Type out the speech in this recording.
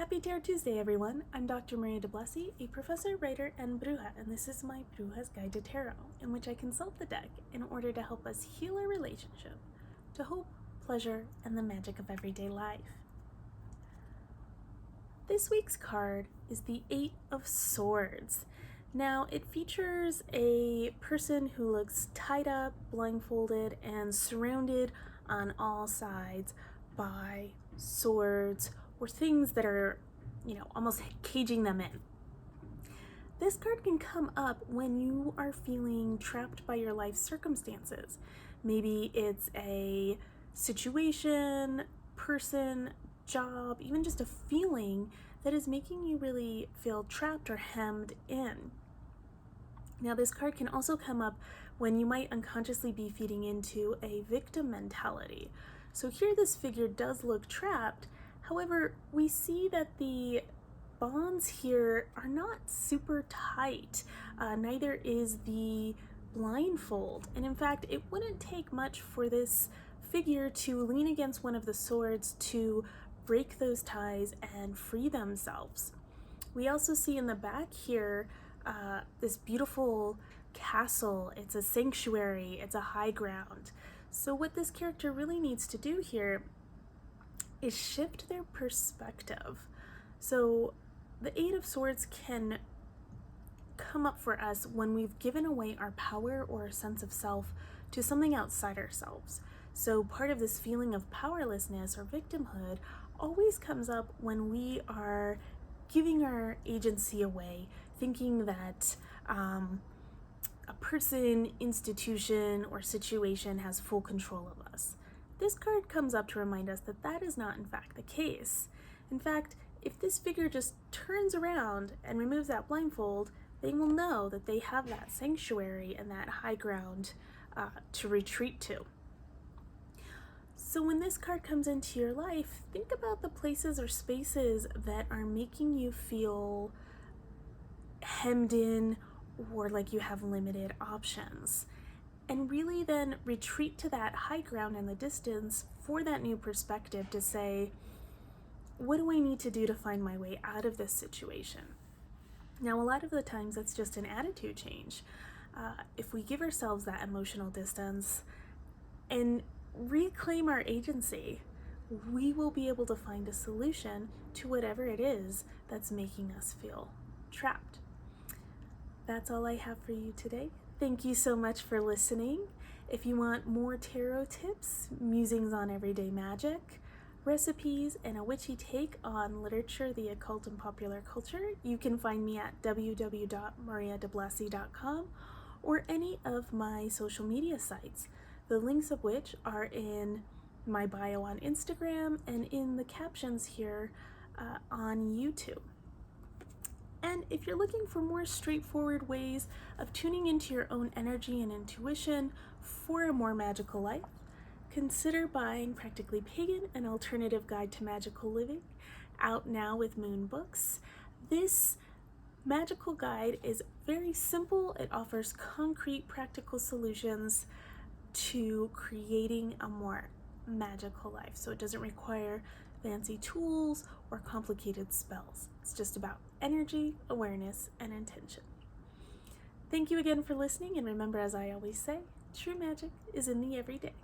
Happy Tarot Tuesday, everyone. I'm Dr. Maria DeBlasi, a professor, writer, and Bruja, and this is my Bruja's Guide to Tarot, in which I consult the deck in order to help us heal our relationship to hope, pleasure, and the magic of everyday life. This week's card is the Eight of Swords. Now, it features a person who looks tied up, blindfolded, and surrounded on all sides by swords or things that are, almost caging them in. This card can come up when you are feeling trapped by your life circumstances. Maybe it's a situation, person, job, even just a feeling that is making you really feel trapped or hemmed in. Now, this card can also come up when you might unconsciously be feeding into a victim mentality. So here this figure does look trapped. However, we see that the bonds here are not super tight. Neither is the blindfold. And in fact, it wouldn't take much for this figure to lean against one of the swords to break those ties and free themselves. We also see in the back here this beautiful castle. It's a sanctuary, it's a high ground. So what this character really needs to do here is shift their perspective. So the Eight of Swords can come up for us when we've given away our power or a sense of self to something outside ourselves. So part of this feeling of powerlessness or victimhood always comes up when we are giving our agency away, thinking that a person, institution, or situation has full control of us. This card comes up to remind us that that is not in fact the case. In fact, if this figure just turns around and removes that blindfold, they will know that they have that sanctuary and that high ground to retreat to. So when this card comes into your life, think about the places or spaces that are making you feel hemmed in or like you have limited options. And really then retreat to that high ground in the distance for that new perspective to say, what do I need to do to find my way out of this situation? Now, a lot of the times that's just an attitude change. If we give ourselves that emotional distance and reclaim our agency, we will be able to find a solution to whatever it is that's making us feel trapped. That's all I have for you today. Thank you so much for listening. If you want more tarot tips, musings on everyday magic, recipes, and a witchy take on literature, the occult, and popular culture, you can find me at www.mariadeblasi.com or any of my social media sites, the links of which are in my bio on Instagram and in the captions here on YouTube. And if you're looking for more straightforward ways of tuning into your own energy and intuition for a more magical life, consider buying Practically Pagan, an alternative guide to magical living, out now with Moon Books. This magical guide is very simple. It offers concrete, practical solutions to creating a more magical life. So it doesn't require fancy tools or complicated spells. It's just about energy, awareness, and intention. Thank you again for listening, and remember, as I always say, true magic is in the everyday.